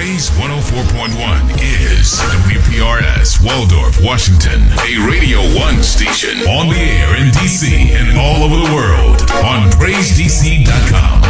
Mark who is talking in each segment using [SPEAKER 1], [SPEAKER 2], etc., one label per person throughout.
[SPEAKER 1] Praise 104.1 is WPRS, Waldorf, Washington, a Radio 1 station on the air in D.C. and all over the world on PraiseDC.com.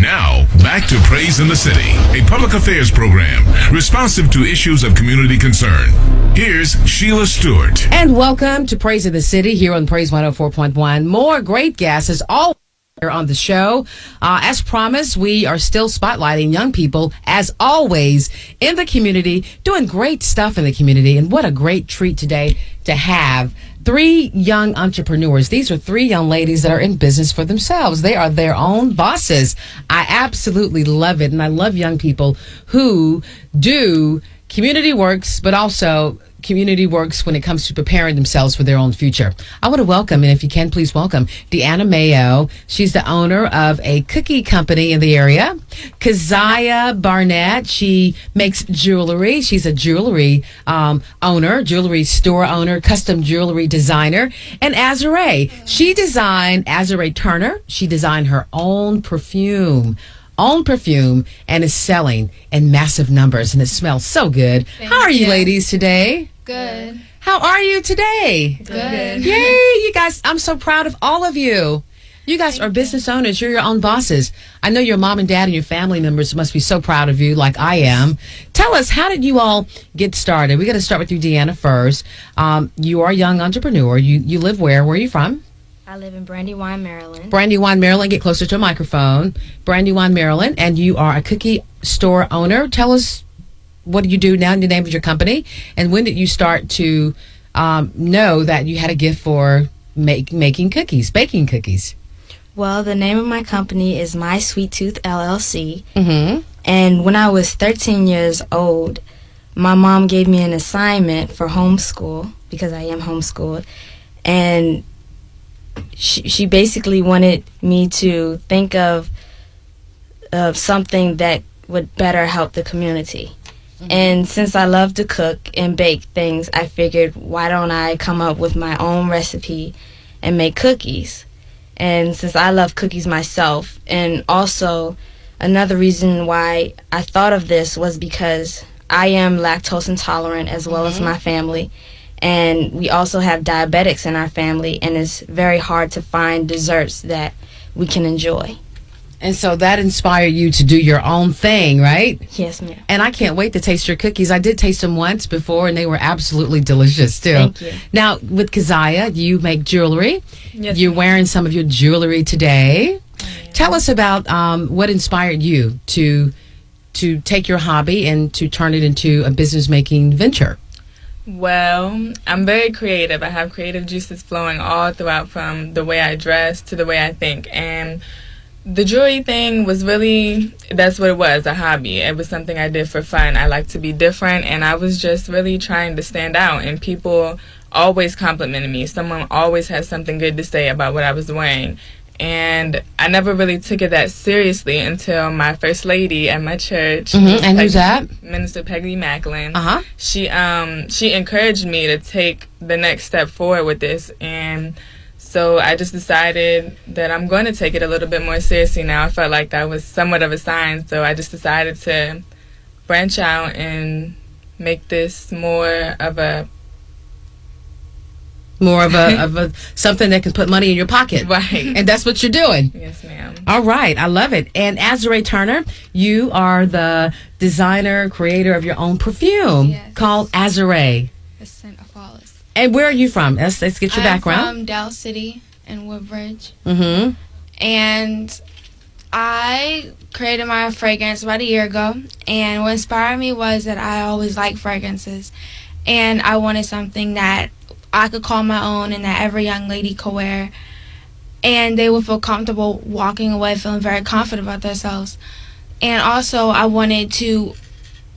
[SPEAKER 1] Now, back to Praise in the City, a public affairs program responsive to issues of community concern. Here's Sheila Stewart.
[SPEAKER 2] And welcome to Praise in the City here on Praise 104.1. More great guests as always here on the show. As promised, we are still spotlighting young people, as always, in the community, doing great stuff in the community. And what a great treat today to have three young entrepreneurs. These are three young ladies that are in business for themselves. They are their own bosses. I absolutely love it. And I love young people who do community works, but also community works when it comes to preparing themselves for their own future. I want to welcome, and if you can, please welcome Deanna Mayo. She's the owner of a cookie company in the area. Kezie Barnett, she makes jewelry. She's a jewelry owner, jewelry store owner, custom jewelry designer. And Azure, she designed Azure Turner. She designed her own perfume and is selling in massive numbers, and it smells so good. How are you ladies today?
[SPEAKER 3] Good.
[SPEAKER 2] How are you today?
[SPEAKER 3] Good.
[SPEAKER 2] Yay, you guys, I'm so proud of all of you. You guys are business owners. You're your own bosses. I know your mom and dad and your family members must be so proud of you, like I am. Tell us, how did you all get started? We got to start with you, Deanna, first. You are a young entrepreneur. You live where? Where are you from?
[SPEAKER 3] I live in Brandywine, Maryland.
[SPEAKER 2] Brandywine, Maryland. Get closer to a microphone. Brandywine, Maryland. And you are a cookie store owner. Tell us, what do you do now, the name of your company? And when did you start to know that you had a gift for making cookies, baking cookies?
[SPEAKER 3] Well, the name of my company is My Sweet Tooth LLC.
[SPEAKER 2] Mm-hmm.
[SPEAKER 3] And when I was 13 years old, my mom gave me an assignment for homeschool, because I am homeschooled. And she basically wanted me to think of something that would better help the community. Mm-hmm. And since I love to cook and bake things, I figured, why don't I come up with my own recipe and make cookies? And since I love cookies myself, and also another reason why I thought of this was because I am lactose intolerant, as well as my family. And we also have diabetics in our family, and it's very hard to find desserts that we can enjoy.
[SPEAKER 2] And so that inspired you to do your own thing, right?
[SPEAKER 3] Yes, ma'am.
[SPEAKER 2] And I can't wait to taste your cookies. I did taste them once before, and they were absolutely delicious, too.
[SPEAKER 3] Thank you.
[SPEAKER 2] Now, with Kezie, you make jewelry.
[SPEAKER 3] Yes,
[SPEAKER 2] You're
[SPEAKER 3] ma'am.
[SPEAKER 2] wearing some of your jewelry today. Tell us about what inspired you to take your hobby and to turn it into a business-making venture.
[SPEAKER 4] Well, I'm very creative. I have creative juices flowing all throughout, from the way I dress to the way I think. And the jewelry thing was really, that's what it was, a hobby. It was something I did for fun. I like to be different, and I was just really trying to stand out. And people always complimented me. Someone always had something good to say about what I was wearing. And I never really took it that seriously until my first lady at my church.
[SPEAKER 2] Mm-hmm. And who's that?
[SPEAKER 4] Minister Peggy Macklin.
[SPEAKER 2] Uh-huh.
[SPEAKER 4] She encouraged me to take the next step forward with this, and so I just decided that I'm going to take it a little bit more seriously now. I felt like that was somewhat of a sign, so I just decided to branch out and make this more of a
[SPEAKER 2] something that can put money in your pocket.
[SPEAKER 4] Right.
[SPEAKER 2] And that's what you're doing.
[SPEAKER 4] Yes, ma'am.
[SPEAKER 2] All right. I love it. And Azure Turner, you are the designer, creator of your own perfume called Azure.
[SPEAKER 5] The scent of flawless.
[SPEAKER 2] And where are you from? Let's get your background.
[SPEAKER 5] I'm from Dallas City in Woodbridge.
[SPEAKER 2] Mm-hmm.
[SPEAKER 5] And I created my fragrance about a year ago. And what inspired me was that I always liked fragrances. And I wanted something that I could call my own and that every young lady could wear, and they would feel comfortable walking away feeling very confident about themselves. And also I wanted to,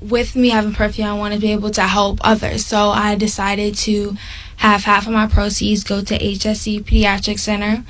[SPEAKER 5] with me having perfume, I wanted to be able to help others. So I decided to have half of my proceeds go to HSC Pediatric Center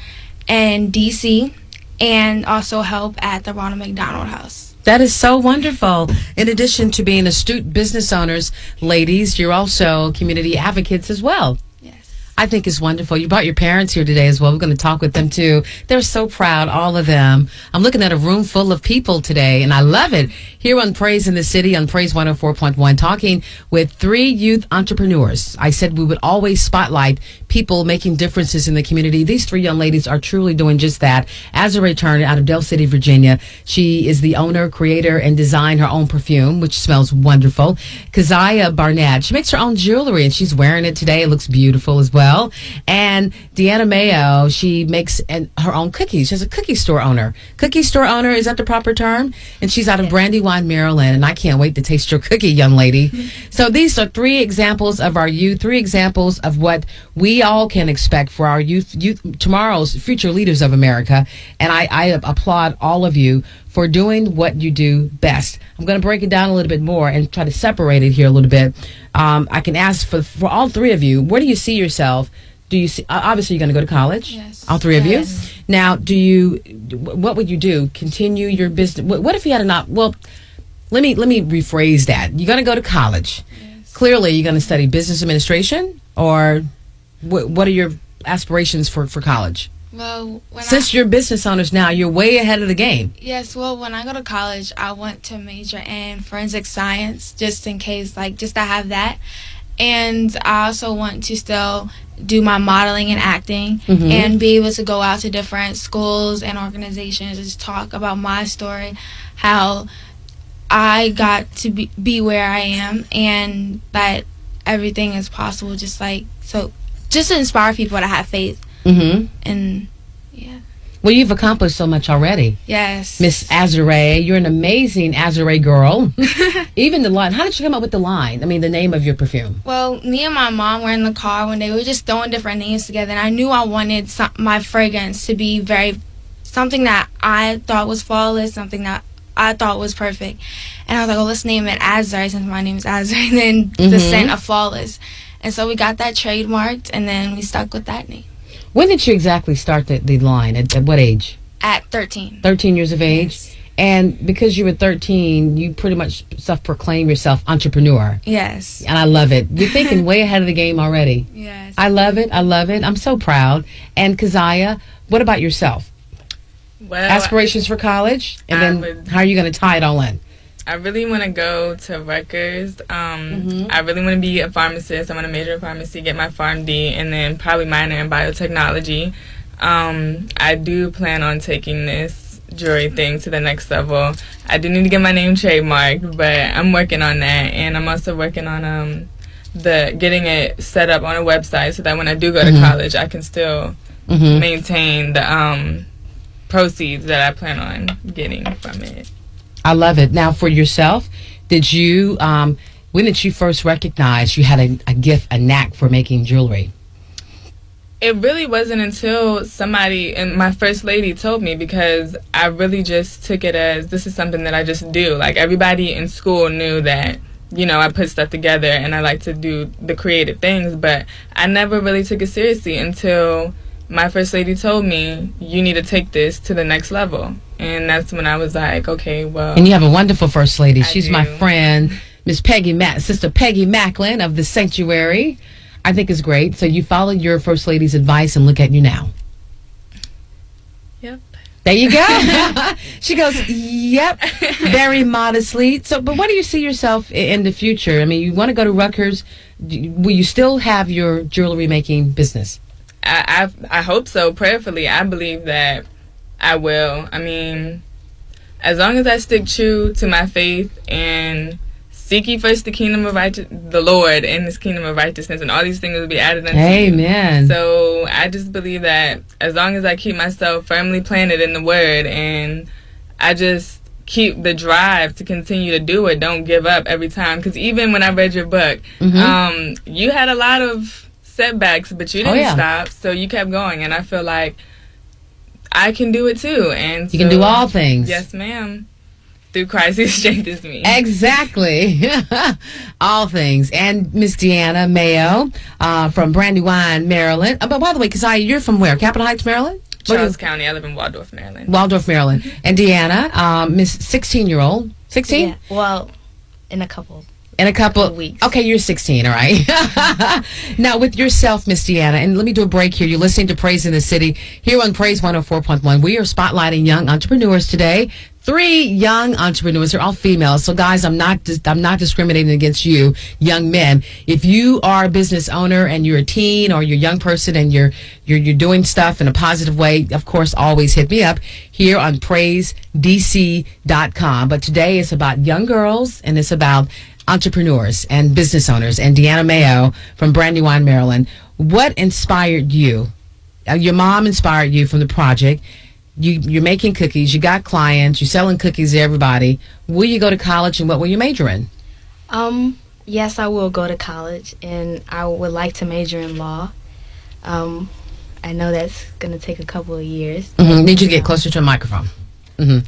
[SPEAKER 5] in DC, and also help at the Ronald McDonald House.
[SPEAKER 2] That is so wonderful. In addition to being astute business owners, ladies, you're also community advocates as well.
[SPEAKER 5] Yes.
[SPEAKER 2] I think is wonderful. You brought your parents here today as well. We're going to talk with them too. They're so proud, all of them. I'm looking at a room full of people today, and I love it. Here on Praise in the City on Praise 104.1, talking with 3 youth entrepreneurs. I said we would always spotlight people making differences in the community. These 3 young ladies are truly doing just that. Azure Turner out of Del City, Virginia. She is the owner, creator, and design her own perfume, which smells wonderful. Kezie Barnett. She makes her own jewelry, and she's wearing it today. It looks beautiful as well. And Deanna Mayo, she makes her own cookies. She's a cookie store owner. Cookie store owner, is that the proper term? And she's out of Brandywine, Maryland. And I can't wait to taste your cookie, young lady. So these are 3 examples of our youth, 3 examples of what we all can expect for our youth, tomorrow's future leaders of America. And I applaud all of you for doing what you do best. I'm going to break it down a little bit more and try to separate it here a little bit. I can ask for all 3 of you, where do you see yourself? Do you see, obviously you're going to go to college?
[SPEAKER 5] Yes.
[SPEAKER 2] All 3 of you? Now, what would you do? Continue your business? What if you had well, let me rephrase that. You're going to go to college.
[SPEAKER 5] Yes.
[SPEAKER 2] Clearly, you're going to study business administration, or what are your aspirations for college?
[SPEAKER 5] Well,
[SPEAKER 2] Since you're business owners now, you're way ahead of the game.
[SPEAKER 5] Yes, well, when I go to college, I want to major in forensic science, just in case, just to have that. And I also want to still do my modeling and acting and be able to go out to different schools and organizations and just talk about my story, how I got to be where I am, and that everything is possible, just to inspire people to have faith. And yeah.
[SPEAKER 2] Well, you've accomplished so much already.
[SPEAKER 5] Yes.
[SPEAKER 2] Miss Azure, you're an amazing Azure girl. Even the line. How did you come up with the line? I mean, the name of your perfume.
[SPEAKER 5] Well, me and my mom were in the car when they were just throwing different names together, and I knew I wanted my fragrance to be something that I thought was flawless, something that I thought was perfect. And I was like, let's name it Azure, since my name is Azure, and then the scent of flawless. And so we got that trademarked, and then we stuck with that name.
[SPEAKER 2] When did you exactly start the line? At what age?
[SPEAKER 5] At 13.
[SPEAKER 2] 13 years of age?
[SPEAKER 5] Yes.
[SPEAKER 2] And because you were 13, you pretty much self-proclaim yourself entrepreneur.
[SPEAKER 5] Yes.
[SPEAKER 2] And I love it. You're thinking way ahead of the game already.
[SPEAKER 5] Yes.
[SPEAKER 2] I love it. I love it. I'm so proud. And Kezie, what about yourself?
[SPEAKER 4] Well,
[SPEAKER 2] Aspirations for college? And then how are you going to tie it all in?
[SPEAKER 4] I really want to go to Rutgers. I really want to be a pharmacist. I want to major in pharmacy, get my PharmD, and then probably minor in biotechnology. I do plan on taking this jewelry thing to the next level. I do need to get my name trademarked, but I'm working on that, and I'm also working on getting it set up on a website so that when I do go to college, I can still maintain the proceeds that I plan on getting from it.
[SPEAKER 2] I love it. Now, for yourself, when did you first recognize you had a gift, a knack for making jewelry?
[SPEAKER 4] It really wasn't until somebody, and my first lady, told me, because I really just took it as this is something that I just do. Like, everybody in school knew that, I put stuff together and I like to do the creative things, but I never really took it seriously until my first lady told me, you need to take this to the next level. And that's when I was like, okay, well.
[SPEAKER 2] And you have a wonderful first lady. She's my
[SPEAKER 4] do.
[SPEAKER 2] friend, Miss Sister Peggy Macklin of the Sanctuary. I think is great. So you followed your first lady's advice, and look at you now.
[SPEAKER 4] Yep.
[SPEAKER 2] There you go. She goes, yep, very modestly. So, but what do you see yourself in the future? I mean, you want to go to Rutgers. Will you still have your jewelry making business?
[SPEAKER 4] I hope so, prayerfully. I believe that I will. I mean, as long as I stick true to my faith and seek ye first the kingdom of the Lord and his kingdom of righteousness, and all these things will be added unto you.
[SPEAKER 2] Amen.
[SPEAKER 4] So I just believe that as long as I keep myself firmly planted in the word, and I just keep the drive to continue to do it, don't give up every time. Because even when I read your book, you had a lot of setbacks, but you didn't stop, so you kept going, and I feel like I can do it too. And
[SPEAKER 2] you can do all things.
[SPEAKER 4] Yes, ma'am. Through Christ who strengthens me.
[SPEAKER 2] Exactly. All things. And Miss Deanna Mayo from Brandywine, Maryland. But by the way, Kezie, you're from where? Capitol Heights, Maryland?
[SPEAKER 4] Charles County. I live in Waldorf, Maryland.
[SPEAKER 2] Waldorf, Maryland. And Deanna, Miss 16-year-old. 16?
[SPEAKER 3] Yeah. Well, in a couple
[SPEAKER 2] In a couple
[SPEAKER 3] of weeks.
[SPEAKER 2] Okay, you're 16, all right. Now, with yourself, Miss Deanna, and let me do a break here. You're listening to Praise in the City here on Praise 104.1. We are spotlighting young entrepreneurs today. 3 young entrepreneurs. They're all females. So, guys, I'm not discriminating against you, young men. If you are a business owner and you're a teen or you're a young person and you're doing stuff in a positive way, of course, always hit me up here on PraiseDC.com. But today it's about young girls and it's about entrepreneurs and business owners. And Deanna Mayo from Brandywine, Maryland. What inspired you? Your mom inspired you from the project. You're making cookies. You got clients. You're selling cookies to everybody. Will you go to college, and what will you major in?
[SPEAKER 3] Yes, I will go to college, and I would like to major in law. I know that's going to take a couple of years.
[SPEAKER 2] Mm-hmm. Need you to get closer to a microphone. Mm-hmm.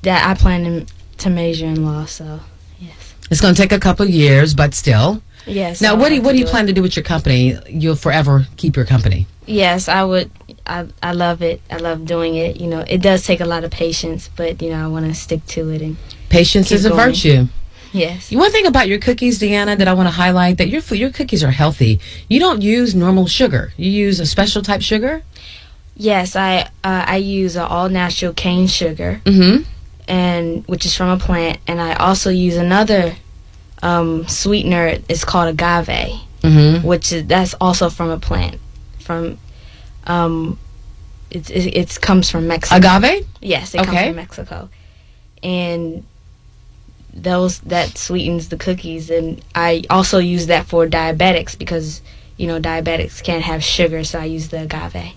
[SPEAKER 3] That I plan to major in law, so yes.
[SPEAKER 2] It's going to take a couple of years, but still.
[SPEAKER 3] Yes.
[SPEAKER 2] Now, what do you plan to do with your company? You'll forever keep your company.
[SPEAKER 3] Yes, I would. I love it. I love doing it. You know, it does take a lot of patience, but, I want to stick to it. And
[SPEAKER 2] patience is a virtue.
[SPEAKER 3] Yes.
[SPEAKER 2] One thing about your cookies, Deanna, that I want to highlight, that your cookies are healthy. You don't use normal sugar. You use a special type sugar?
[SPEAKER 3] Yes, I use an all-natural cane sugar, and which is from a plant, and I also use another sweetener. It's called agave, that's also from a plant. It comes from Mexico.
[SPEAKER 2] Agave?
[SPEAKER 3] Yes, it comes from Mexico, and that sweetens the cookies. And I also use that for diabetics because diabetics can't have sugar, so I use the agave.